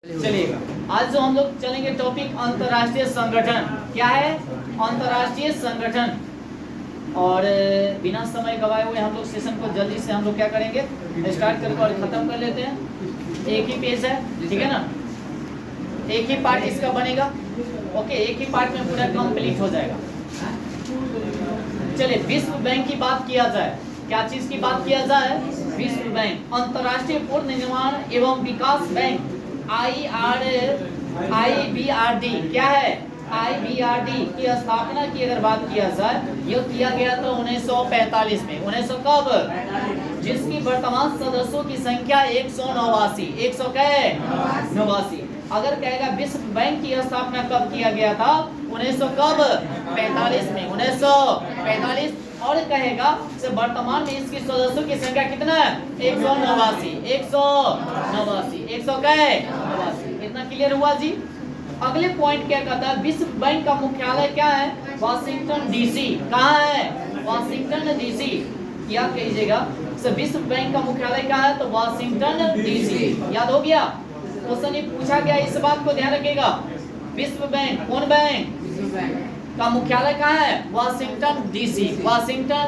चलिएगा। आज जो हम लोग चलेंगे टॉपिक अंतर्राष्ट्रीय संगठन। क्या है? अंतर्राष्ट्रीय संगठन। और बिना समय गवाए हुए हम लोग सेशन को जल्दी से हम लोग क्या करेंगे, स्टार्ट करके और खत्म कर लेते हैं। एक ही पेज है, ठीक है ना? एक ही पार्ट इसका बनेगा। ओके, एक ही पार्ट में पूरा कंप्लीट हो जाएगा। चलिए, विश्व बैंक की बात किया जाए। क्या चीज की बात किया जाए? विश्व बैंक। अंतर्राष्ट्रीय पुनर्निर्माण एवं विकास बैंक IBRD क्या है? IBRD की स्थापना की अगर बात किया जाए, यह किया गया था 1945 में। 1900 कब? जिसकी वर्तमान सदस्यों की संख्या 189। 189। अगर कहेगा विश्व बैंक की स्थापना कब किया गया था? 1900 कब? 45 में। 1945। और कहेगा से वर्तमान में इसकी सदस्यों की संख्या कितना है? 189। 189। 189। इतना क्लियर हुआ जी? अगले पॉइंट क्या कहता है? विश्व बैंक का मुख्यालय क्या है? Washington DC. कहाँ है? Washington DC. क्या कहिएगा? विश्व बैंक का मुख्यालय क्या है? तो वाशिंगटन डीसी। याद हो गया? क्वेश्चन ये पूछा गया, इस बात को ध्यान रखिएगा। विश्व बैंक, कौन बैंक का मुख्यालय कहाँ है? Washington DC. Washington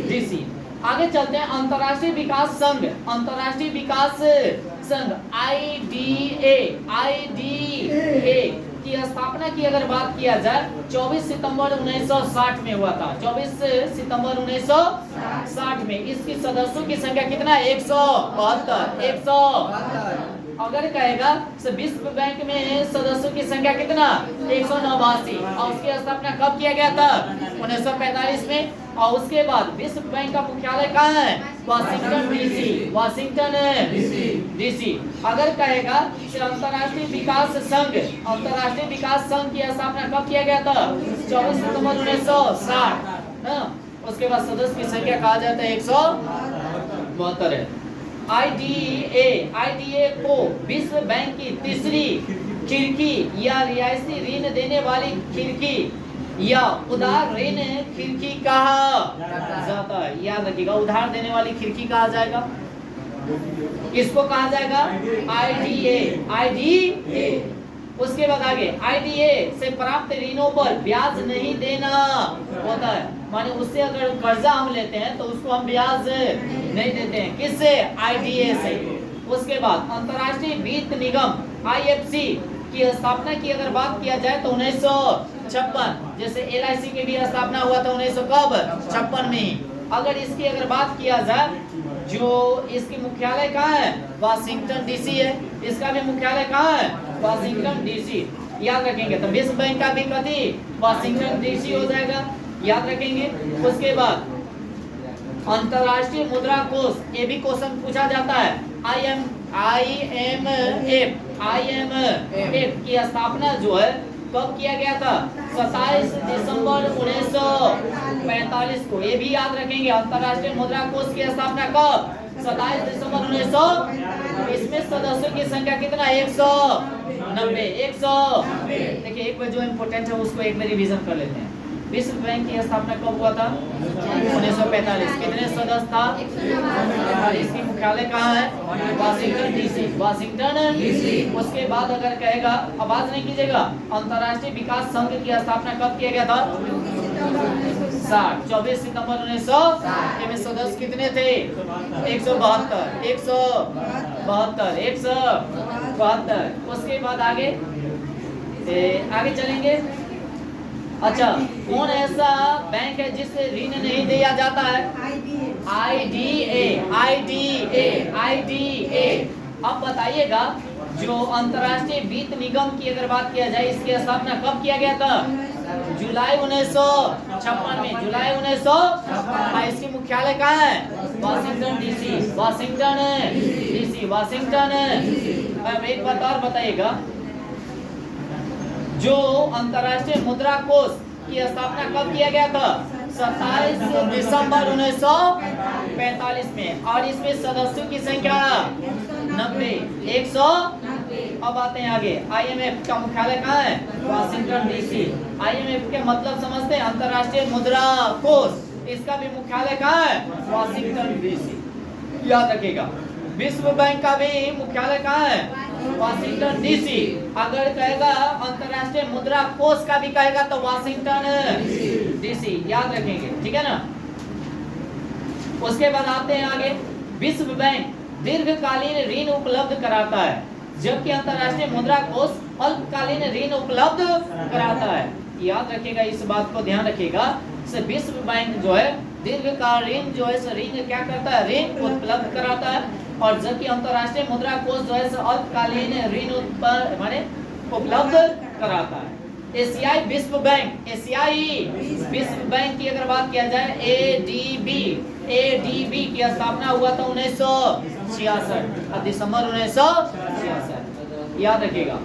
DC. आगे चलते हैं। अंतर्राष्ट्रीय विकास संघ। अंतर्राष्ट्रीय विकास संघ IDA की स्थापना की अगर बात किया जाए, 24 सितंबर 1960 में हुआ था। 24 सितंबर 1960 में। इसकी सदस्यों की संख्या कितना है? 172। 172। अगर कहेगा विश्व बैंक में सदस्यों की संख्या कितना? 189। और उसकी स्थापना कब किया गया था? 1945 में। और उसके बाद विश्व बैंक का मुख्यालय कहाँ है? Washington DC. Washington DC. अगर कहेगा अंतर्राष्ट्रीय विकास संघ, अंतर्राष्ट्रीय विकास संघ की स्थापना कब किया गया था? 24 सितंबर 1960। उसके बाद सदस्य की संख्या कहा जाता है 172 है। IDA को विश्व बैंक की तीसरी खिड़की या रियायती ऋण देने वाली खिड़की या उधार ऋण खिड़की कहा जाता है। याद रखिएगा, उधार देने वाली खिड़की कहा जाएगा। किसको कहा जाएगा? IDA। उसके बाद आगे IDA से प्राप्त ऋणों पर ब्याज नहीं देना होता है। माने उससे अगर कर्जा हम लेते हैं तो उसको हम ब्याज नहीं देते हैं। किससे? IDA से। उसके बाद अंतर्राष्ट्रीय वित्त निगम IFC की स्थापना की अगर बात किया जाए तो 1956। जैसे LIC की भी स्थापना हुआ था 1900 कब? 56 में। अगर इसकी अगर बात किया जाए, जो इसकी मुख्यालय कहाँ है? वाशिंगटन डीसी है। इसका भी मुख्यालय कहाँ है? Washington DC. याद रखेंगे। तो विश्व बैंक का भी कभी वाशिंगटन डीसी हो जाएगा। याद रखेंगे। उसके बाद अंतर्राष्ट्रीय मुद्रा कोष, ये भी क्वेश्चन पूछा जाता है। IMF की स्थापना जो है कब किया गया था? 27 दिसंबर 1945 को। ये भी याद रखेंगे। अंतर्राष्ट्रीय मुद्रा कोष की स्थापना कब? 27 दिसंबर 1900। इसमें सदस्यों की संख्या कितना? 190। 190। देखिए, एक बार जो इम्पोर्टेंट है उसको एक बार रिवीजन कर लेते हैं। विश्व बैंक की स्थापना कब हुआ था? 1945। कितने सदस्य था? 189। इसकी मुख्यालय कहाँ है? Washington DC. Washington DC. उसके बाद अगर कहेगा, आवाज नहीं कीजिएगा, अंतर्राष्ट्रीय विकास संघ की स्थापना कब किया गया था? 24 सितंबर 1960 में। सदस्य कितने थे? 172। 172। 172। उसके बाद आगे चलेंगे। अच्छा, कौन ऐसा बैंक है जिससे ऋण नहीं दिया जाता है? IDA। अब बताइएगा, जो अंतर्राष्ट्रीय वित्त निगम की अगर बात किया जाए, इसकी स्थापना कब किया गया था? जुलाई 1956 में। जुलाई 1956। इसकी मुख्यालय कहाँ है? Washington DC. Washington DC. Washington. अब एक बात और बताइएगा, जो अंतर्राष्ट्रीय मुद्रा कोष की स्थापना कब किया गया था? 27 दिसंबर 1945 में। और इसमें सदस्यों की संख्या 90। 190। अब आते हैं आगे। IMF का मुख्यालय कहाँ है? Washington DC. IMF के मतलब समझते हैं? अंतर्राष्ट्रीय मुद्रा कोष। इसका भी मुख्यालय कहाँ है? Washington DC. याद रखिएगा। विश्व बैंक का भी मुख्यालय कहाँ है? Washington DC. अगर कहेगा अंतरराष्ट्रीय मुद्रा कोष का भी कहेगा तो वाशिंगटन डीसी, याद रखेंगे, ठीक है ना। उसके बाद आते हैं आगे, विश्व बैंक दीर्घकालीन ऋण उपलब्ध कराता है, जबकि अंतरराष्ट्रीय मुद्रा कोष अल्पकालीन ऋण उपलब्ध कराता है। याद रखिएगा, इस बात को ध्यान रखिएगा। विश्व बैंक जो है दीर्घकालीन जो है ऋण क्या करता है, ऋण उपलब्ध कराता है, और जबकि अंतरराष्ट्रीय मुद्रा कोष जो है अल्पकालीन ऋण माने उपलब्ध कराता है। एशियाई विश्व बैंक, एशियाई विश्व बैंक की अगर बात किया जाए, एडीबी की स्थापना हुआ था 1966 दिसंबर 1966, याद रखिएगा।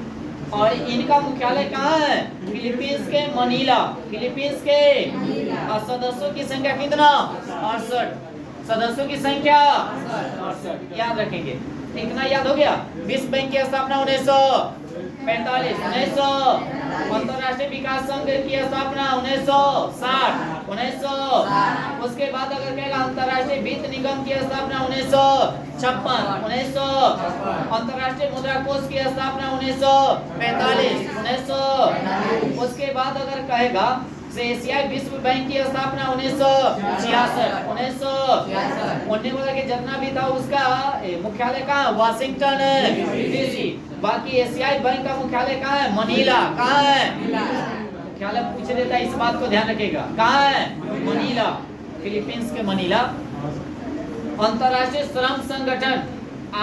और इनका मुख्यालय कहाँ है, फिलीपींस के मनीला, फिलीपींस के। सदस्यों की संख्या कितना, 68 सदस्यों की संख्या 68, याद रखेंगे। इतना याद हो गया। विश्व बैंक की स्थापना 1945, 1900 अंतरराष्ट्रीय विकास संघ की स्थापना 1960, 1900। उसके बाद अगर कहेगा अंतरराष्ट्रीय वित्त निगम की स्थापना 1956, 1900। अंतरराष्ट्रीय मुद्रा कोष की स्थापना 1945, 1900। उसके बाद अगर कहेगा एशियाई विश्व बैंक की स्थापना 1966, 1900। उन्हें बोला कि जितना भी था उसका मुख्यालय कहाँ, वाशिंगटन डीसी। बाकी एशियाई बैंक का मुख्यालय कहाँ है, मनीला। कहाँ है, मुख्यालय पूछ देता है, इस बात को ध्यान रखिएगा। कहाँ है, मनीला, फिलीपींस के मनीला। अंतरराष्ट्रीय श्रम संगठन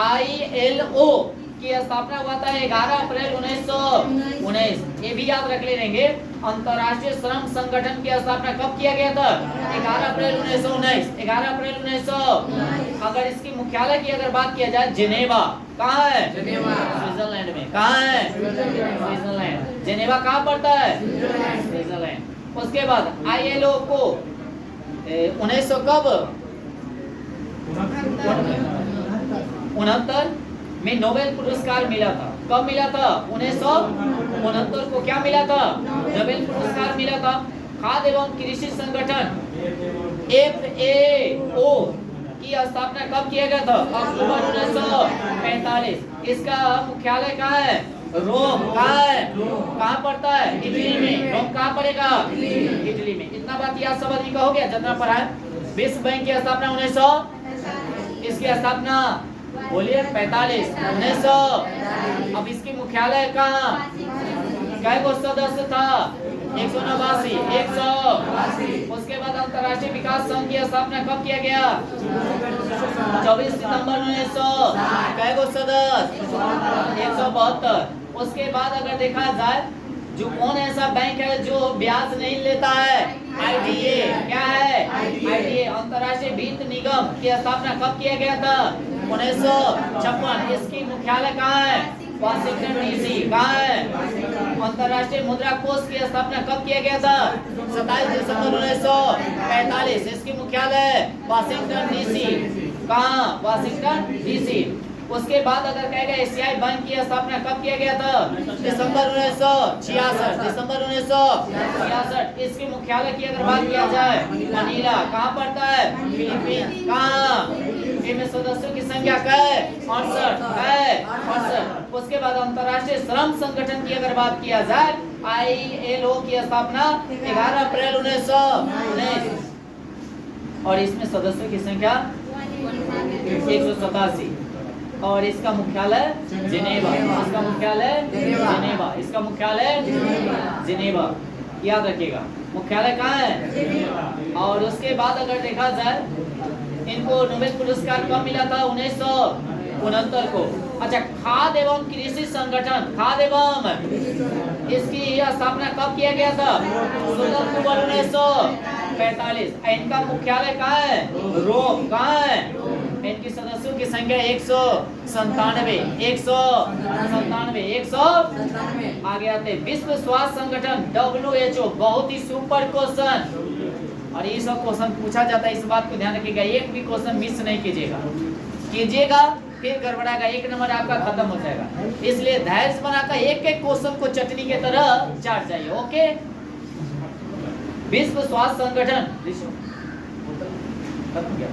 ILO की स्थापना हुआ था 11 अप्रैल 1919। ये भी याद रख लेंगे। अंतरराष्ट्रीय श्रम संगठन की स्थापना कब किया गया था, 11 अप्रैल 1919, 11 अप्रैल 1919। अगर इसकी मुख्यालय की अगर बात किया जाए, जेनेवा। कहाँ है, स्विट्जरलैंड में। कहाँ है, स्विट्जरलैंड। जेनेवा कहाँ पड़ता है, स्विट्जरलैंड। उसके बाद ILO को 1900 कब, 69 में नोबेल पुरस्कार मिला था। कब मिला था, 1969 को क्या मिला था, नोबेल पुरस्कार मिला था। खाद्य एवं कृषि संगठन FAO की स्थापना कब किया गया था, अक्टूबर 1945। इसका मुख्यालय कहाँ है, रोम। कहाँ है, कहाँ पड़ता है, इटली में। रोम कहाँ पड़ेगा, इटली में। इतना बात याद सब आदमी का हो गया जितना पढ़ा है। विश्व बैंक की स्थापना 1900, इसकी स्थापना बोलिए 45, 1900। अब इसकी मुख्यालय कहाँ, कै गो सदस्य था, 189, 100। उसके बाद अंतरराष्ट्रीय विकास संघ की स्थापना कब किया गया, 24 सितंबर 1900। कै गो सदस्य, 172। उसके बाद अगर देखा जाए, जो कौन ऐसा बैंक है जो ब्याज नहीं लेता है, IDA। क्या है, IDA अंतरराष्ट्रीय वित्त निगम की स्थापना कब किया गया था, 1956। इसकी मुख्यालय कहाँ है, वाशिंगटन डीसी। कहाँ है, अंतरराष्ट्रीय मुद्रा कोष की स्थापना कब किया गया था, 27 दिसंबर 1945। इसकी मुख्यालय वाशिंगटन डीसी। कहाँ, वाशिंगटन डीसी। उसके बाद अगर कहेगा एशियाई बैंक की स्थापना कब किया गया था, दिसंबर 1966, दिसंबर 1966। इसके मुख्यालय की अगर बात किया जाए, मनीला। कहाँ पड़ता है, फिलीपींस। कहाँ, इसमें सदस्यों की संख्या क्या है, 68। उसके बाद अंतरराष्ट्रीय श्रम संगठन की अगर बात किया जाए, ILO की स्थापना 11 अप्रैल 1919, और इसमें सदस्यों की संख्या 187। और इसका मुख्यालय जिनेवा। इसका मुख्यालय जिनेवा। इसका मुख्यालय जिनेवा, याद रखिएगा। मुख्यालय कहाँ है। और उसके बाद अगर देखा जाए, इनको नोबेल पुरस्कार कब मिला था, 1969 को। अच्छा, खाद्य एवं कृषि संगठन, खाद्य एवं, इसकी स्थापना कब किया गया था, 16 अक्टूबर 1945। इनका मुख्यालय कहाँ है, रोम। कहाँ है, इनकी सदस्यों की संख्या 197। 197। आगे आते विश्व स्वास्थ्य संगठन WHO। बहुत ही सुपर क्वेश्चन, और ये सब क्वेश्चन पूछा जाता है, इस बात को ध्यान रखिएगा। एक भी क्वेश्चन मिस नहीं कीजिएगा, फिर गड़बड़ाएगा, 1 नंबर आपका खत्म हो जाएगा। इसलिए धैर्य बनाकर एक एक क्वेश्चन को चटनी के तरह चाट जाइए। ओके, विश्व स्वास्थ्य संगठन खत्म किया।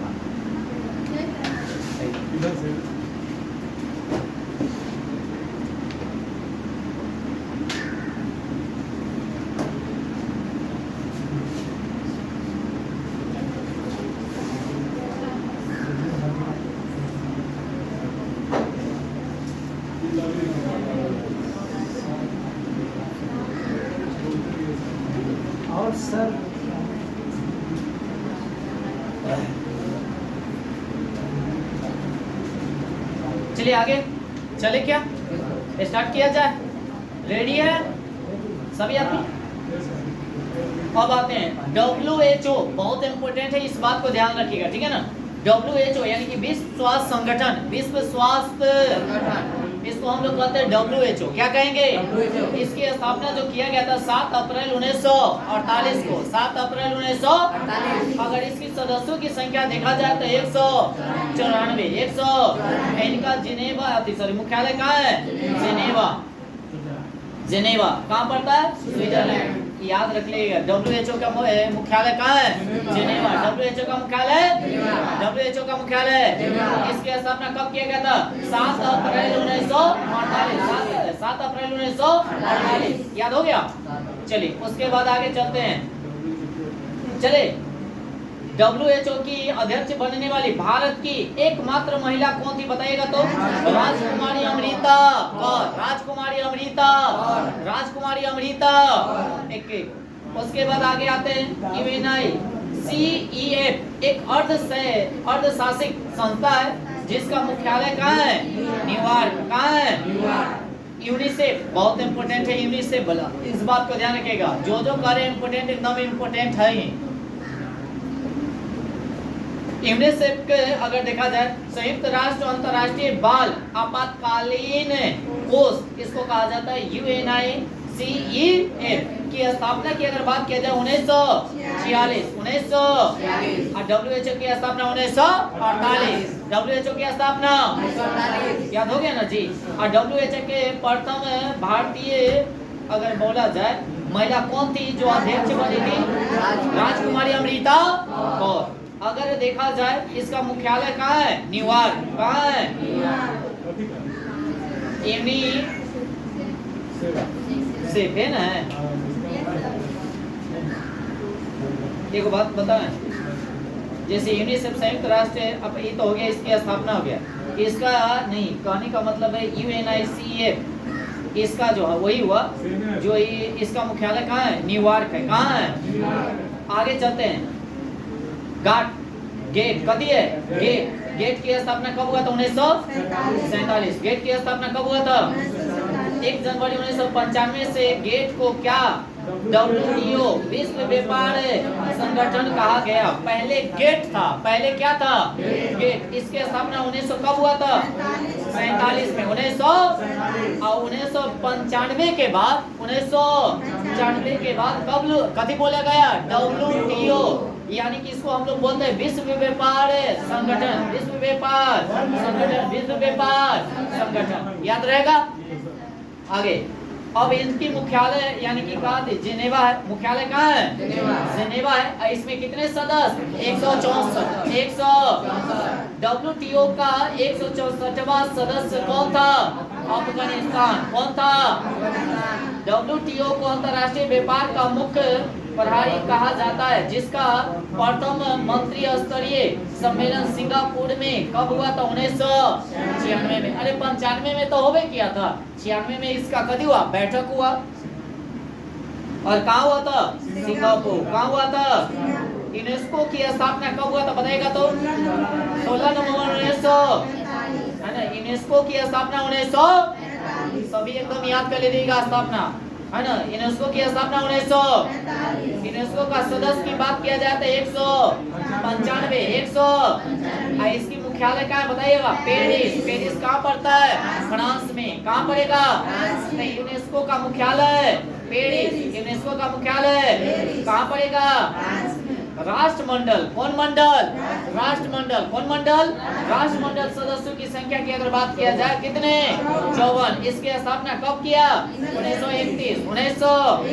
और सर चलिए आगे चले क्या, स्टार्ट किया जाए। रेडी है सभी आदमी? अब आते हैं WHO, बहुत इंपॉर्टेंट है, इस बात को ध्यान रखिएगा, ठीक है ना। WHO यानी कि विश्व स्वास्थ्य संगठन, विश्व स्वास्थ्य संगठन, इसको हम लोग कहते हैं WHO। क्या कहेंगे? इसकी स्थापना जो किया गया था 7 अप्रैल 1948 को, 7 अप्रैल 1948। अगर इसकी सदस्यों की संख्या देखा जाए तो 194, 100। इनका जिनेवा, सॉरी, मुख्यालय कहाँ है? जिनेवा। जिनेवा कहाँ पड़ता है? स्विट्जरलैंड। याद रख लीजिएगा, WHO का मुख्यालय कहाँ है? जिनेवा। WHO का मुख्यालय, WHO का मुख्यालय। इसकी स्थापना कब किया गया था? 7 अप्रैल 1948। 7 अप्रैल 1948। याद हो गया? चलिए उसके बाद आगे चलते हैं। चले, WHO की अध्यक्ष बनने वाली भारत की एकमात्र महिला कौन थी बताइएगा तो? राजकुमारी अमृता। कौन? राजकुमारी अमृता। राजकुमारी अमृता। एक उसके बाद आगे आते हैं UNICEF, एक अर्धशासित संस्था है जिसका मुख्यालय कहाँ है? न्यूयॉर्क। कहाँ है? यूनिसेफ, बहुत इंपोर्टेंट है यूनिसेफ बोला, इस बात को ध्यान रखिएगा। जो कर रहे इंपोर्टेंट, एकदम इंपोर्टेंट है ही। यूनिसेफ के अगर देखा जाए, संयुक्त राष्ट्र अंतर्राष्ट्रीय बाल आपातकालीन कोष, इसको कहा जाता है UNICEF की स्थापना की अगर बात किया जाए 1946, और WHO की स्थापना 1948। WHO की स्थापना याद हो गया ना जी। और WHO के प्रथम भारतीय अगर बोला जाए महिला कौन थी जो अध्यक्ष बनी थी? राजकुमारी अमृता कौर। अगर देखा जाए इसका मुख्यालय कहाँ है? न्यूयॉर्क। कहाँ है? यूनिसेफ है ना। एक बात बताएं, जैसे यूनिसेफ संयुक्त राष्ट्र, अब ये तो हो गया, इसकी स्थापना हो गया। इसका नहीं कहने का मतलब है UNICEF, इसका जो है वही हुआ जो इसका मुख्यालय कहाँ है? न्यूयॉर्क है। कहाँ है? आगे चलते हैं। गेट कदी है? गेट की स्थापना कब हुआ था? 1947। गेट की स्थापना कब हुआ था? 1 जनवरी 1995 से गेट को क्या WTO, विश्व व्यापार संगठन कहा गया। पहले गेट था, पहले क्या था? गेट। इसकी स्थापना 1900 कब हुआ था? 47 में। 1995 के बाद, 1994 के बाद कब कभी बोला गया? WTO, यानी कि इसको हम लोग बोलते हैं विश्व व्यापार संगठन। विश्व व्यापार संगठन, विश्व व्यापार संगठन, याद रहेगा। आगे अब इनकी मुख्यालय यानी कि कहा जिनेवा है। मुख्यालय कहाँ है? जिनेवा है। इसमें कितने सदस्य? 164। WTO का 164वां सदस्य कौन था? अफगानिस्तान। कौन था? WTO को अंतर्राष्ट्रीय व्यापार का मुख्य प्रभारी कहा जाता है, जिसका प्रथम मंत्री स्तरीय सम्मेलन सिंगापुर में कब हुआ था? 1996 में। अरे 95 में तो होवे किया था, 96 में इसका कभी हुआ? बैठक हुआ। और कहाँ हुआ था? सिंगापुर। कहाँ हुआ था? यूनेस्को की स्थापना कब हुआ था बताएगा तो? 16 नवंबर 1900, है ना। यूनेस्को की स्थापना 1900, सभी एकदम याद कर लीजिएगा स्थापना, है ना। यूनेस्को की स्थापना 1900। यूनेस्को का सदस्य की बात किया जाए तो 195, 100। इसकी मुख्यालय कहाँ है बताइएगा? पेरिस। पेरिस कहाँ पड़ता है? फ्रांस में। कहाँ पड़ेगा? यूनेस्को का मुख्यालय पेरिस। यूनेस्को का मुख्यालय कहाँ पड़ेगा? राष्ट्रमंडल। कौन मंडल? राष्ट्रमंडल। कौन मंडल? राष्ट्रमंडल सदस्यों की संख्या की अगर बात किया जाए कितने? 54। इसकी स्थापना कब किया? 1931। 1900।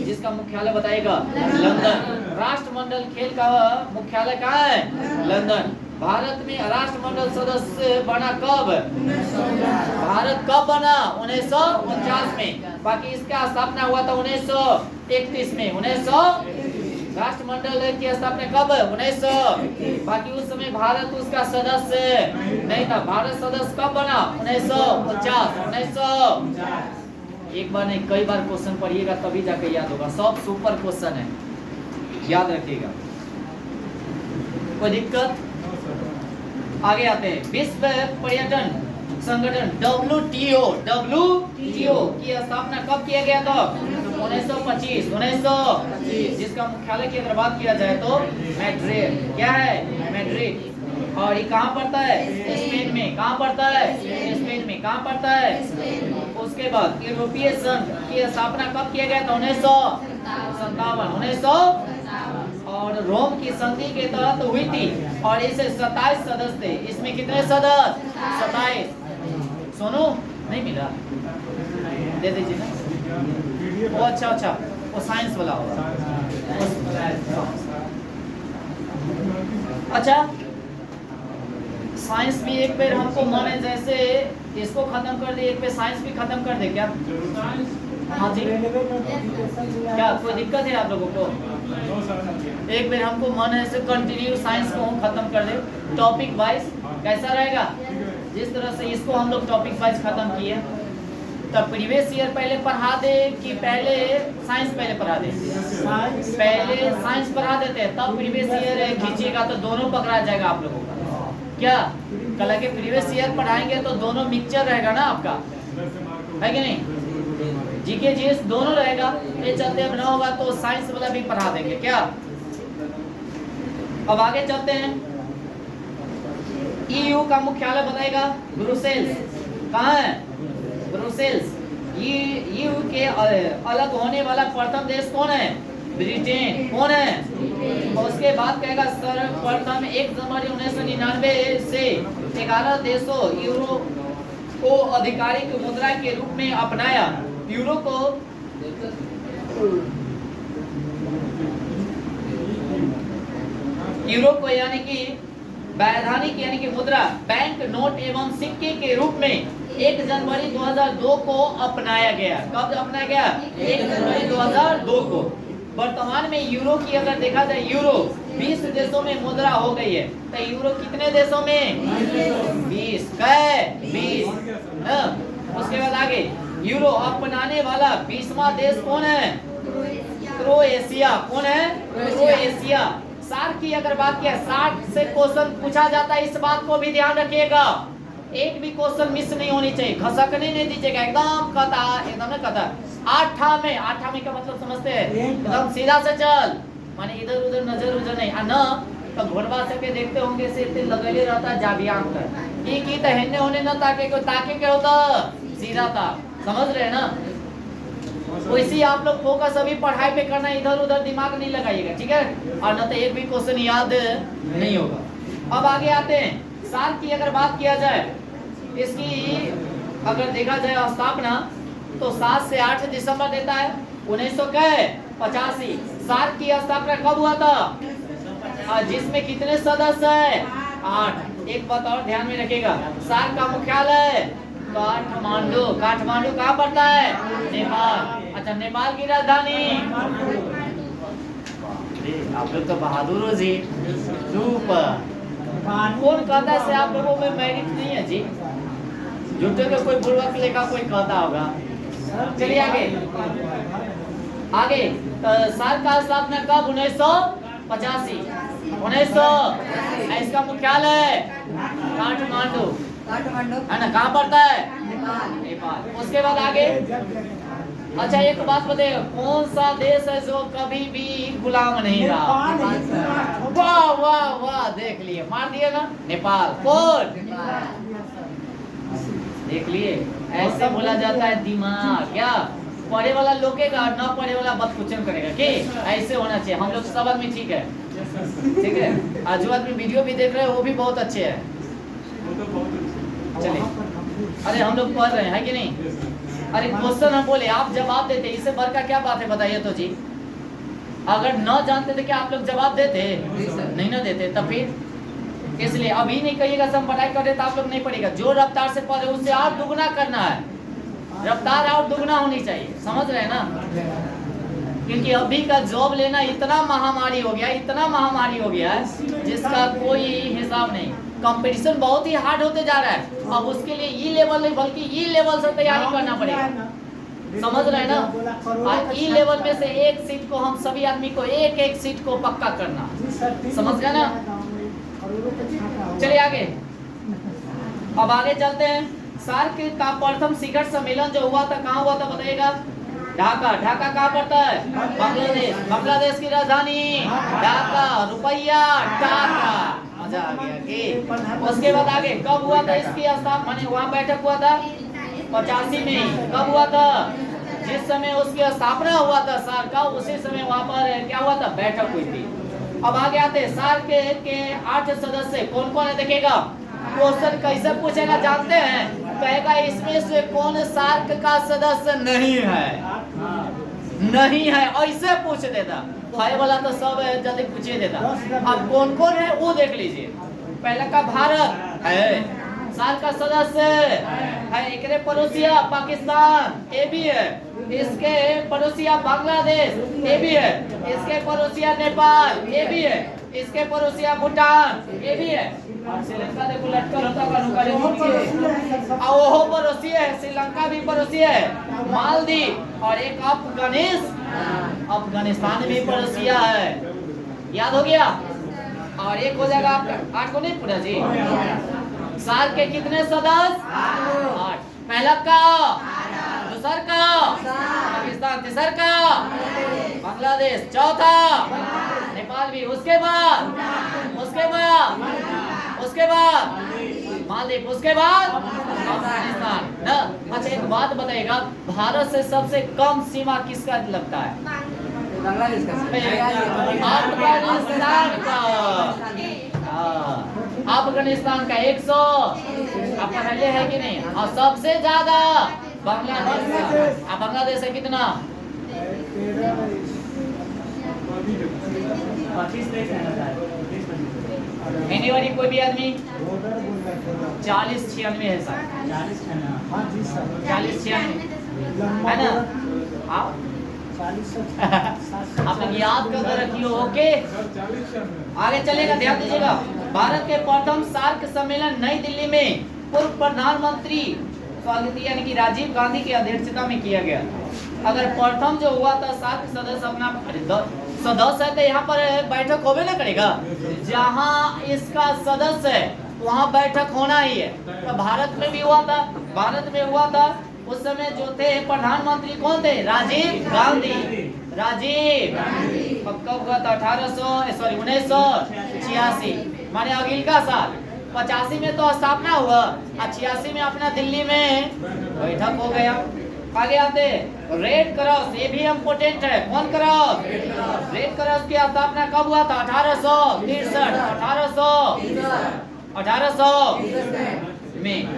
जिसका मुख्यालय बताएगा लंदन। राष्ट्रमंडल खेल का मुख्यालय कहाँ है? लंदन। भारत में राष्ट्रमंडल सदस्य बना कब? भारत कब बना? 1949 में। बाकी इसका स्थापना हुआ था 1931 में। 1900 राष्ट्रमंडल की स्थापना कब? 1900। बाकी उस समय भारत उसका सदस्य नहीं था। भारत सदस्य कब बना? 1949। 1900। एक बार नहीं कई बार क्वेश्चन पढ़िएगा तभी जाके याद होगा। सब सुपर क्वेश्चन है, याद रखिएगा। कोई दिक्कत? आगे आते हैं। विश्व पर्यटन संगठन WTO की स्थापना कब किया गया था? 1925 जिसका मुख्यालय की अगर बात किया जाए तो मैड्रिड। क्या है? मैड्रिड। और ये कहाँ पड़ता है? स्पेन में। कहाँ पड़ता है? स्पेन में। कहाँ पड़ता है? उसके बाद यूरोपीय संघ की स्थापना कब किया गया था? 1957 और रोम की संधि के तहत हुई थी और इसे 27 सदस्य थे। इसमें कितने सदस्य? 27। सोनू नहीं मिला, दे दीजिए ना। वो अच्छा वो साइंस वाला होगा। अच्छा साइंस भी एक बार हमको माने जैसे इसको खत्म कर दे, एक पे साइंस भी खत्म कर दे क्या? हाँ जी, क्या कोई दिक्कत है आप लोगों को? एक बार हमको मन है से कंटिन्यू साइंस को हम खत्म कर दे टॉपिक वाइज, कैसा रहेगा? जिस तरह से इसको हम लोग टॉपिक वाइज खत्म किए, तब प्रीवियस ईयर पहले पढ़ा दे कि पहले साइंस पहले पढ़ा दे? पहले साइंस पढ़ा देते हैं तब प्रीवियस ईयर खींचिएगा तो दोनों पकड़ा जाएगा आप लोगों का। क्या कल के प्रीवियस ईयर पढ़ाएंगे तो दोनों मिक्सचर रहेगा ना आपका, है कि नहीं? जीके जीएस दोनों रहेगा। ये चलते अब ना होगा तो साइंस वाला भी पढ़ा देंगे। क्या अब आगे चलते हैं। EU का मुख्यालय बताएगा ब्रुसेल्स। कहाँ है? ब्रुसेल्स। EU के अलग होने वाला प्रथम देश कौन है? ब्रिटेन। कौन है? उसके बाद कहेगा सर्वप्रथम 1 जनवरी 1999 से 11 देशों यूरो को आधिकारिक मुद्रा के रूप में अपनाया। यूरो को यानी कि वैधानिक यानी कि मुद्रा, बैंक नोट एवं सिक्के के रूप में 1 जनवरी 2002 को अपनाया गया। कब अपनाया गया? 1 जनवरी 2002 को। वर्तमान में यूरो की अगर देखा जाए, यूरो 20 देशों में मुद्रा हो गई है। तो यूरो कितने देशों में? 20। उसके बाद आगे यूरो अपनाने वाला 20वां देश कौन है? क्रोएशिया। कौन है? क्रोएशिया। सार्क की अगर बात किया, सार्क से क्वेश्चन पूछा जाता है, इस बात को भी ध्यान रखिएगा। एक भी क्वेश्चन मिस नहीं होनी चाहिए, खसकने नहीं दीजिएगा, एकदम कता, एकदम ना कता। आठा में का मतलब समझते हैं? एकदम सीधा से चल, माने इधर उधर नजर उधर नहीं। न तो घोड़वा सबके देखते होंगे से लगले रहता जाबियां कर की तो हेने होने न ताके को ताके के होता सीधा था। समझ रहे ना? वैसे आप लोग फोकस अभी पढ़ाई पे करना, इधर उधर दिमाग नहीं लगाइएगा, ठीक है? और न तो एक भी क्वेश्चन याद नहीं होगा। अब आगे आते हैं। सार्क की अगर बात किया जाए, इसकी अगर देखा जाए स्थापना तो 7 से 8 दिसंबर देता है 1985। सार्क की स्थापना कब हुआ था? जिसमें कितने सदस्य है? 8। एक बात और ध्यान में रखिएगा, सार्क का मुख्यालय काठमांडू। काठमांडू कहाँ पड़ता है? नेपाल। अच्छा, नेपाल की राजधानी? आप लोग तो बहादुर हो जी। कौन कहता है से आप लोगों में मेरिट नहीं है जी? झूठे के कोई बुर्बक लेखा कोई कहता होगा। चलिए आगे सार्क का स्थापना कब? 1985। इसका मुख्यालय काठमांडू है ना? कहाँ पड़ता है? नेपाल। उसके बाद आगे अच्छा एक बात बताइए, कौन सा देश है जो कभी भी गुलाम नहीं रहा? वाह वाह वाह, देख लिए, मार दिए ना? नेपाल। कौन? देख लिए, ऐसे बोला जाता है दिमाग। क्या पढ़े वाला लोकेगा, ना पढ़े वाला बदकुचन करेगा। कि ऐसे होना चाहिए। हम लोग सब आदमी ठीक है, ठीक है? आज जो आदमी वीडियो भी देख रहे हैं वो भी बहुत अच्छे हैं। चलिए, अरे हम लोग पढ़ रहे हैं, है कि नहीं? अरे क्वेश्चन हम बोले, आप जवाब देते, इससे बढ़ का क्या बात है बताइए तो जी? अगर न जानते थे क्या आप लोग जवाब देते? नहीं ना देते। तब फिर इसलिए अभी नहीं कहिएगा हम पढ़ाई कर रहे तो आप लोग नहीं पढ़ेगा। जो रफ्तार से पढ़े उससे और दुगना करना है, रफ्तार और दुगना होनी चाहिए। समझ रहे हैं ना? क्योंकि अभी का जॉब लेना इतना महामारी हो गया, इतना महामारी हो गया है जिसका कोई हिसाब नहीं। कंपटीशन बहुत ही हार्ड होते जा रहा है। अब उसके लिए ई लेवल नहीं बल्कि ई लेवल से तैयारी करना पड़ेगा। समझ रहे हैं ना। और ई लेवल में से एक सीट को हम सभी आदमी को एक एक सीट को पक्का करना, समझ गए ना। चलिए आगे, अब आगे चलते हैं। सार्क का प्रथम शिखर सम्मेलन जो हुआ था कहाँ हुआ था बताइएगा? ढाका। ढाका कहाँ पड़ता है? बांग्लादेश। बांग्लादेश की राजधानी ढाका, रुपया टाका। मजा आ गया कि उसके बाद आगे कब हुआ था इसकी स्थापना, माने वहाँ बैठक हुआ था 85 में। कब हुआ था? जिस समय उसकी स्थापना हुआ था सार्क का, उसी समय वहाँ पर क्या हुआ था? बैठक हुई थी। अब आगे आते हैं सार्क के 8 सदस्य कौन कौन है देखेगा। क्वेश्चन कैसे पूछेगा जानते हैं? कहेगा इसमें से कौन सार्क का सदस्य नहीं है, नहीं है, ऐसे पूछ देता। है वाला तो सब जल्दी पूछ ही देता। अब कौन कौन है वो देख लीजिए। पहला का भारत है सार्क का सदस्य है, एक पड़ोसिया पाकिस्तान ये भी है, इसके पड़ोसिया बांग्लादेश ये भी है, इसके पड़ोसिया नेपाल ये भी है, इसके पड़ोसिया भूटान ये भी है। श्रीलंका देखो लटकल होता का और वो पड़ोसी है, श्रीलंका भी पड़ोसी है, मालदीव और एक अफगानिस्तान भी पड़ोसिया है। याद हो गया? और एक हो जाएगा आपका 8 को नहीं पूरा जी। सार्क के कितने सदस्य? 8। पहला का, दूसरा का पाकिस्तान, तीसरा का बांग्लादेश, चौथा नेपाल भी, उसके बाद मालदीव, उसके बाद अफगानिस्तान न। अच्छा एक बात बताइएगा, भारत से सबसे कम सीमा किसका लगता है? बांग्लादेश का, अफगानिस्तान का। अफगानिस्तान का 100 आपका पहले है कि नहीं? और सबसे ज्यादा बांग्लादेश का। बांग्लादेश है कितना? 25 एनीबॉडी कोई भी आदमी? 40-96 है सर, 40-96 है ना। आप लोग याद कर रखियो। ओके आगे चलेगा, ध्यान दीजिएगा। भारत के प्रथम सार्क सम्मेलन नई दिल्ली में पूर्व प्रधानमंत्री यानी कि राजीव गांधी की अध्यक्षता में किया गया। अगर प्रथम जो हुआ था सार्क सदस्य अपना सदस्य है तो यहाँ पर बैठक होवे ना करेगा। जहाँ इसका सदस्य है वहाँ बैठक होना ही है। तो भारत में भी हुआ था, भारत में हुआ था। उस समय जो थे प्रधानमंत्री कौन थे? राजीव गांधी। राजीव कब हुआ था? 1986 माने अगिल का साल। 85 में तो स्थापना हुआ, 86 में अपना दिल्ली में बैठक हो गया। आगे आते रेड क्रॉस, ये भी इम्पोर्टेंट है। कौन क्रॉस? रेड क्रॉस की स्थापना कब हुआ था? 1863 में,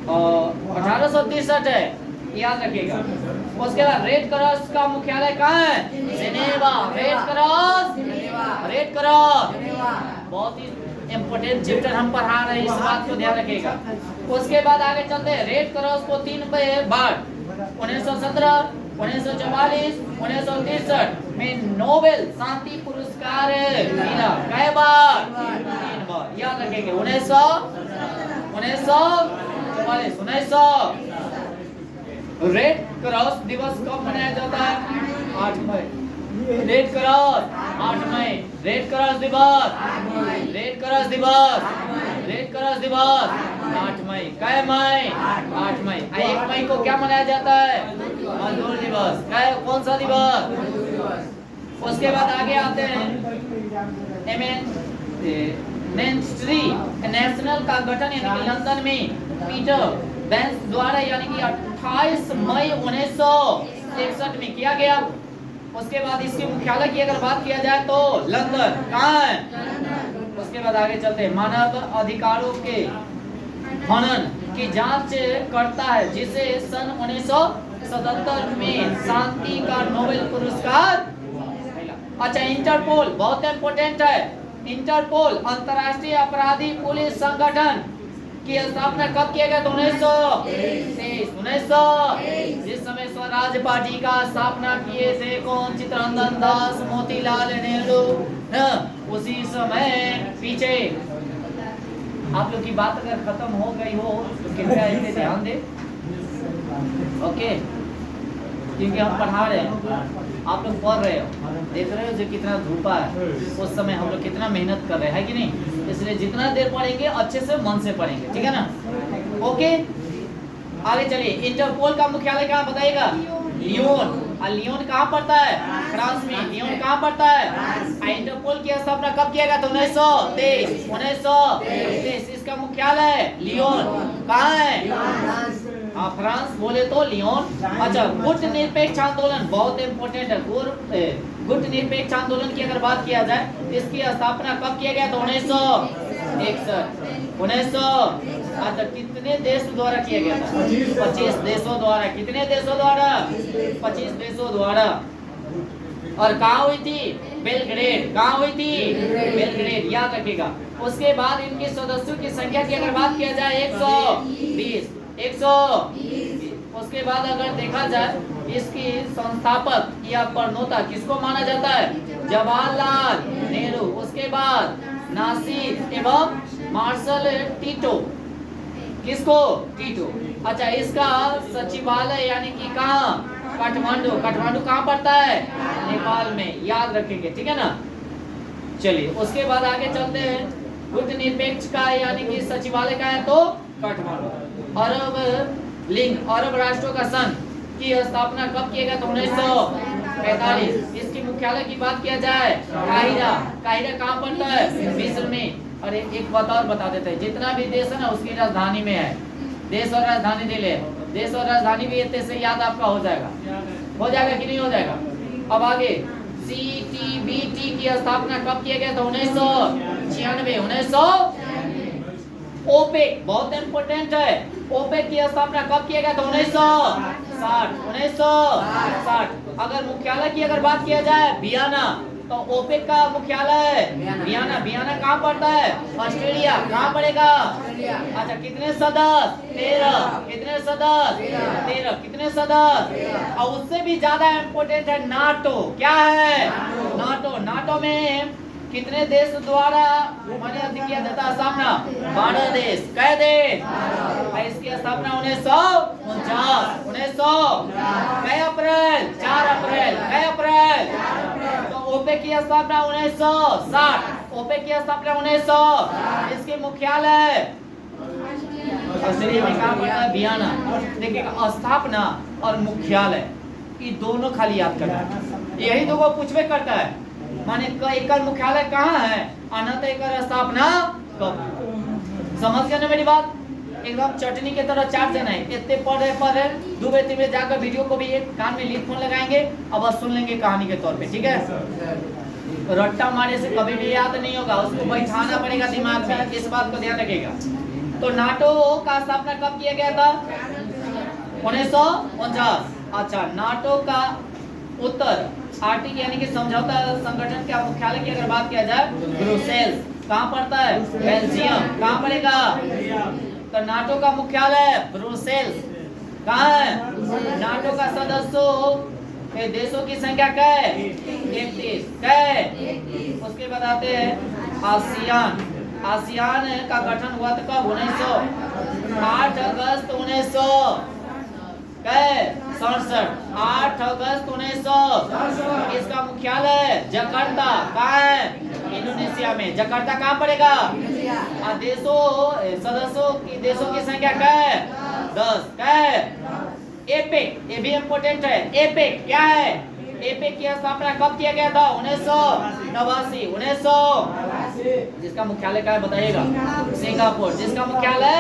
1863 है, याद रखिएगा। उसके बाद रेड क्रॉस का मुख्यालय कहाँ है? जिनेवा। रेड क्रॉस बहुत ही इम्पोर्टेंट चैप्टर हम पढ़ा रहे हैं, इस बात को ध्यान रखिएगा। उसके बाद आगे चलते हैं। रेड क्रॉस को 3 बार 1917, 1944, 1963 में नोबेल शांति पुरस्कार मिला। कई बार? 3 बार, याद रखेंगे। 1944, रेड क्रॉस दिवस कब मनाया जाता है? 8 मई। रेड क्रॉस 8 मई। रेड क्रॉस दिवस, रेड क्रॉस दिवस, रेड क्रॉस दिवस 8 मई। कै मई? 8 मई। 1 मई को क्या मनाया जाता है? मजदूर दिवस। कौन सा दिवस? उसके बाद आगे आते हैं नेशनल का गठन यानी कि लंदन में पीटर बेंस द्वारा यानी कि 28 मई 1961 में किया गया। उसके बाद इसके मुख्यालय की अगर बात किया जाए तो लंदन। कहाँ है? उसके बाद आगे चलते हैं। मानव अधिकारों के हनन की जांच करता है, जिसे सन 1977 में शांति का नोबेल पुरस्कार मिला। अच्छा इंटरपोल बहुत इम्पोर्टेंट है। इंटरपोल अंतर्राष्ट्रीय अपराधी पुलिस संगठन की स्थापना कब किया गया? 1923। जिस समय स्वराज पार्टी का स्थापना किए थे कौन? चित्तरंजन दास, मोतीलाल नेहरू। उसी समय पीछे आप लोग की बात अगर खत्म हो गई हो तो कृपया इसे ध्यान दे। ओके क्योंकि हम पढ़ा रहे हैं, आप लोग पढ़ रहे हो, देख रहे हो जो कितना धूपा है, उस समय हम लोग कितना मेहनत कर रहे हैं, है कि नहीं? इसलिए जितना देर पढ़ेंगे अच्छे से मन से पढ़ेंगे, ठीक है ना? ओके, आगे चलिए। इंटरपोल का मुख्यालय कहाँ बताइएगा? लियोन। और लियोन कहाँ पड़ता है? फ्रांस में। लियोन कहाँ पड़ता है? इंटरपोल की स्थापना कब किया गया था? 1923। 1923 इसका मुख्यालय लियोन कहाँ है? हाँ, फ्रांस बोले तो लियोन। अच्छा, गुट निरपेक्ष आंदोलन बहुत इंपॉर्टेंट है। गुट निरपेक्ष आंदोलन की अगर बात किया जाए, इसकी स्थापना कब किया गया था? 1961। 1900। अच्छा, कितने देश द्वारा किया गया था? 25 देशों द्वारा। कितने देशों द्वारा? 25 देशों द्वारा। और कहाँ हुई थी? बेलग्रेड। कहाँ हुई थी? बेलग्रेड, याद रखिएगा। उसके बाद इनके सदस्यों की संख्या की अगर बात किया जाए 120। 120। उसके बाद अगर देखा जाए, इसकी संस्थापक या प्रणेता किसको माना जाता है? जवाहरलाल नेहरू। उसके बाद नासिर एवं मार्शल टीटो। किसको? टीटो। अच्छा, इसका सचिवालय यानी कि कहाँ? काठमांडू। काठमांडू कहाँ पड़ता है? नेपाल में, याद रखेंगे, ठीक है ना? चलिए, उसके बाद आगे चलते हैं। गुट निरपेक्ष का यानी कि सचिवालय का है तो काठमांडू। अरब लीग, अरब राष्ट्रों का संघ की स्थापना कब किया गया था? 1945। इसकी मुख्यालय की बात किया जाए, काहिरा। काहिरा कहाँ पड़ता है? मिस्र में। और एक बात और बता देते हैं, जितना भी देश है ना उसकी राजधानी में है। देश और राजधानी दे ले, देश और राजधानी भी इतने से याद आपका हो जाएगा। हो जाएगा कि नहीं हो जाएगा? अब आगे, CTBT की स्थापना कब किया गया था? 1996। 1900। ओपेक बहुत इंपोर्टेंट है। ओपेक की स्थापना कब किया गया था? 1960। 1960। अगर मुख्यालय की अगर बात किया जाए वियना, तो ओपेक का मुख्यालय वियना। वियना कहाँ पड़ता है? ऑस्ट्रेलिया। कहाँ पड़ेगा? अच्छा, कितने सदस्य? 13। कितने सदस्य? 13। कितने सदस्य? और उससे भी ज्यादा इंपोर्टेंट है नाटो। क्या है? नाटो। नाटो में कितने देश द्वारा मान्य किया जाता है स्थापना? 12 देश। कै देश? इसकी स्थापना 1949। 1900। कै अप्रैल? 4 अप्रैल। कै अप्रैल? तो ओपेक की स्थापना 1960। ओपेक की स्थापना 1900। इसके मुख्यालय ऑस्ट्रेलिया में कहाँ पड़ता है? वियना। देखिएगा, स्थापना और मुख्यालय ये दोनों खाली याद करना है, यही दो को पूछवे करता है। माने एकर मुख्यालय कहाँ है, अनंत एकर स्थापना कब? समझ गए ना मेरी बात? एकदम चटनी के तरह चाट देना है। इतने पढ़ रहे 2 बजे 3 बजे जाकर वीडियो को भी एक कान में लीडफोन लगाएंगे, अब बस सुन लेंगे कहानी के तौर पे, ठीक है? रट्टा मारने से कभी भी याद नहीं होगा, उसको बैठाना पड़ेगा दिमाग में, इस बात को ध्यान रखिएगा। तो नाटो का स्थापना कब किया गया था? 1949। अच्छा, नाटो का उत्तर आर्टिक यानी कि समझौता संगठन के मुख्यालय की अगर बात किया जाए, ब्रुसेल्स। कहाँ पड़ता है? बेल्जियम। कहाँ पड़ेगा? तो नाटो का मुख्यालय ब्रुसेल्स। कहाँ है? नाटो का सदस्यों के देशों की संख्या क्या है? 31। क्या है? उसके बाद आते हैं आसियान। आसियान का गठन हुआ था कब? 8 अगस्त 1900। 67। 8 अगस्त 1900। इसका मुख्यालय जकार्ता। कहाँ है? इंडोनेशिया में। जकार्ता कहाँ पड़ेगा? देशों देशों की संख्या क्या है? 10। क्या है? एपेक, ये भी इम्पोर्टेंट है। एपेक क्या है? एपेक की स्थापना कब किया गया था? 1989। 1900। जिसका मुख्यालय क्या है बताइएगा? सिंगापुर। जिसका मुख्यालय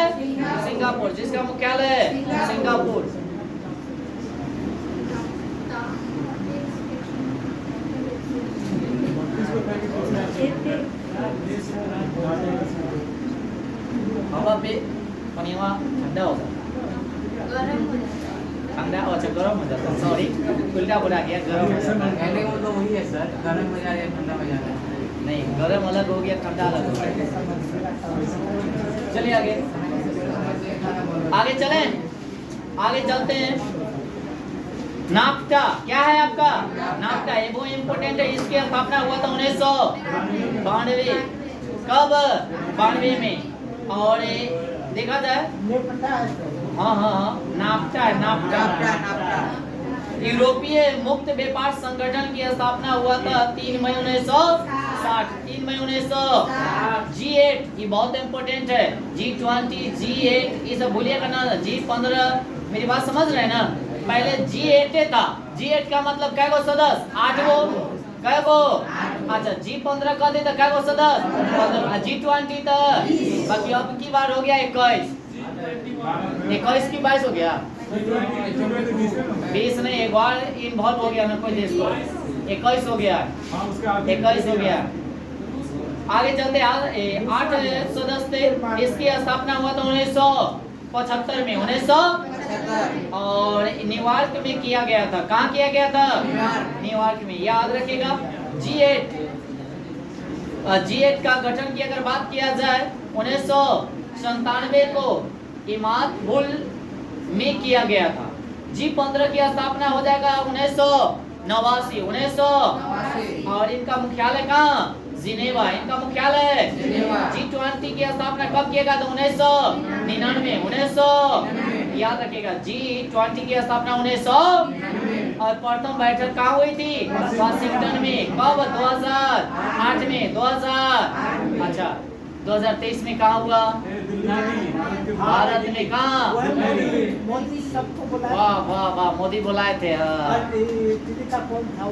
सिंगापुर। जिसका मुख्यालय सिंगापुर। हवा पे पानी ठंडा हो जाता है। ठंडा अच्छा गर्म हो जाता है, सॉरी उल्टा बोला गया, गर्म हो जाता है। वो तो वही है सर, गर्म हो जा रहा है, ठंडा हो जा रहा है। नहीं, गर्म अलग हो गया, ठंडा अलग हो गया। चलिए आगे आगे चलें, आगे चलते हैं। नाफ्टा क्या है आपका? नाफ्टा ये वो इम्पोर्टेंट है। इसकी स्थापना हुआ था 1992। कब? 92 में। और देखा जाए, हाँ हाँ हाँ, नाफ्टा है। नाफ्टा यूरोपीय मुक्त व्यापार संगठन की स्थापना हुआ था 3 मई 1960। 3 मई 1960। G8 ये बहुत इम्पोर्टेंट है। G20 G8 ये सब भूलिएगा ना। G15 मेरी बात समझ रहे हैं ना। पहले G8 था। G8 का मतलब कै गो सदस्य? 8 गो। कै गो? अच्छा G15 का दे तो कै गो सदस्य? 15। G20 तो बाकी अब की बार हो गया 21। 21 की 22 हो गया। 20 नहीं, एक बार इन्वॉल्व हो गया ना कोई देश को। 21 हो गया। 21 हो गया। आगे चलते 8 सदस्य थे। इसकी स्थापना हुआ था 1975 में। 1975 और न्यूयॉर्क में किया गया था। कहाँ किया गया था? न्यूयॉर्क में। याद रखिएगा। G8 का गठन की अगर बात किया जाए 1997 को इमातुल में किया गया था। G15 की स्थापना हो जाएगा 1989। 1989 और इनका मुख्यालय कहाँ? जिनेवा। इनका मुख्यालय G20 की स्थापना कब किया गया था? 1999। 1900 याद रखिएगा। G20 की स्थापना 1900 और प्रथम बैठक कहाँ हुई थी? वाशिंगटन में। कब? 2008 में। 2000 अच्छा 2023 में कहाँ हुआ? भारत में। कहाँ? मोदी सबको बुलाया। वाह वाह वाह, मोदी बुलाए थे। हाँ दिल्ली का कौन था?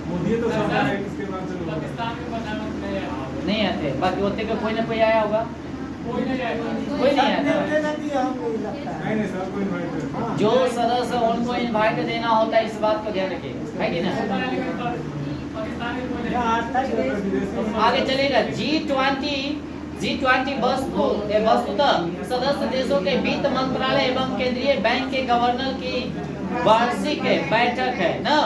मोदी तो सब आए, इसके बाद से नहीं आते। बाकी होते का कोई ना कोई आया होगा। कोई नहीं आया नहीं सबको इनवाइट है। जो सदस्य उनको इनवाइट देना होता है, इस बात को ध्यान रखिए, है कि ना। आगे चलेगा। G20 वस्तुतः सदस्य देशों के वित्त मंत्रालय एवं केंद्रीय बैंक के गवर्नर की वार्षिक बैठक है ना।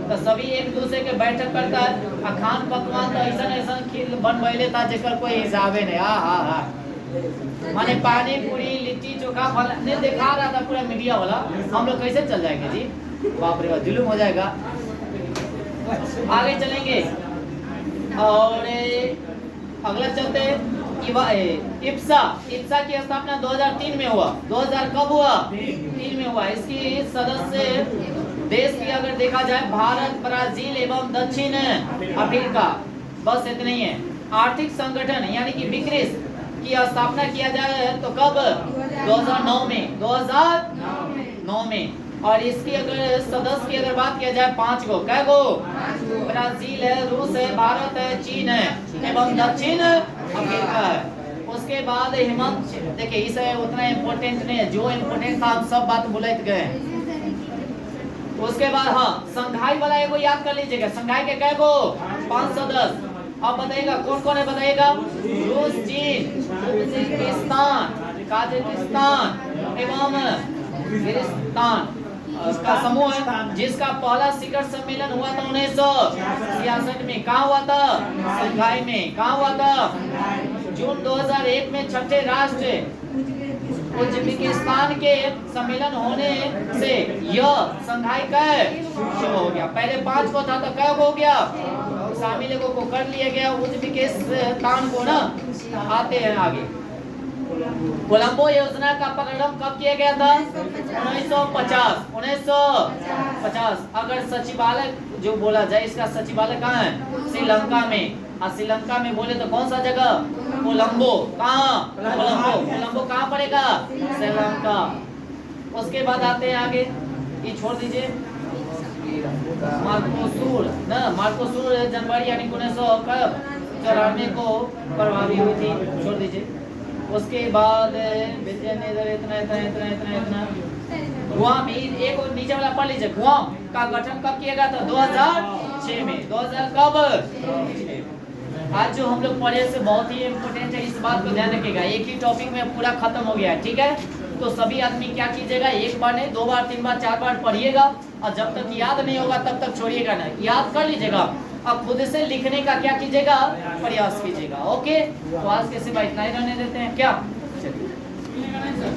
तो सभी एक दूसरे के बैठक करता है। खान पकवान तो ऐसा खीर बनवैले था जेकर कोई हिसाबे नहीं। हाँ माने पानी पूरी लिट्टी चोखा ने दिखा रहा था पूरा मीडिया वाला। हम लोग कैसे चल जाएंगे जी? बाप रे बाप, जुलूम हो जाएगा। आगे चलेंगे और अगला चलते इप्सा की स्थापना 2003 में हुआ। 2000 कब हुआ? 3 में हुआ। इसकी सदस्य देश की अगर देखा जाए भारत, ब्राजील एवं दक्षिण अफ्रीका, बस इतने ही है। आर्थिक संगठन यानी कि ब्रिक्स की स्थापना किया जाए तो कब? 2009 में। 2009 में। और इसकी अगर सदस्य की अगर बात किया जाए 5 गो। कै गो? ब्राजील है, रूस है, भारत है, चीन है एवं दक्षिण अफ्रीका है। उसके बाद हिमांश देखिए इसे उतना इम्पोर्टेंट नहीं है। जो इम्पोर्टेंट था हम सब बात भुलत गए। उसके बाद हाँ संघाई वाला एगो याद कर लीजिएगा। संघाई के कै गो? 5 सदस्य। अब बताइएगा कौन कौन है? बताइएगा। रूस, चीन, उज्बेकिस्तान, काजाकिस्तान एवं किर्गिस्तान उसका समूह है। जिसका पहला शिखर सम्मेलन हुआ था 1966 में। कहाँ हुआ था? संघाई में। कहाँ हुआ था? जून 2001 में छठे राष्ट्र उज्बेकिस्तान के सम्मेलन होने से यह संघाई का शुरू हो गया। पहले 5 को था तो क्या हो गया? शामिल को कर लिया गया। उज्बेकिस्तान को ना आते हैं आगे। कोलंबो योजना का प्रारंभ कब किया गया था? 1950। 1950। अगर सचिवालय जो बोला जाए, इसका सचिवालय कहाँ है? श्रीलंका में। और श्रीलंका में बोले तो कौन सा जगह? कोलंबो। कहाँ? कोलंबो कहाँ पड़ेगा? श्रीलंका। उसके बाद आते हैं आगे, ये छोड़ दीजिए। मार्कोसूर जनवरी यानी 1994 को प्रभावी हुई थी। छोड़ दीजिए। उसके बाद इतना गुआम, एक और नीचे वाला पढ़ लीजिए। गुआम का गठन कब किया गया था? 2006 में। 2000 कब? आज जो हम लोग पढ़े से बहुत ही इम्पोर्टेंट है, इस बात को ध्यान रखिएगा। एक ही टॉपिक में पूरा खत्म हो गया है, ठीक है। तो सभी आदमी क्या कीजिएगा, एक बार नहीं 2 बार 3 बार 4 बार पढ़िएगा और जब तक याद नहीं होगा तब तक छोड़िएगा नहीं। याद कर लीजिएगा। अब खुद से लिखने का क्या कीजिएगा? प्रयास कीजिएगा। ओके, तो आज के सिवा इतना ही रहने देते हैं क्या?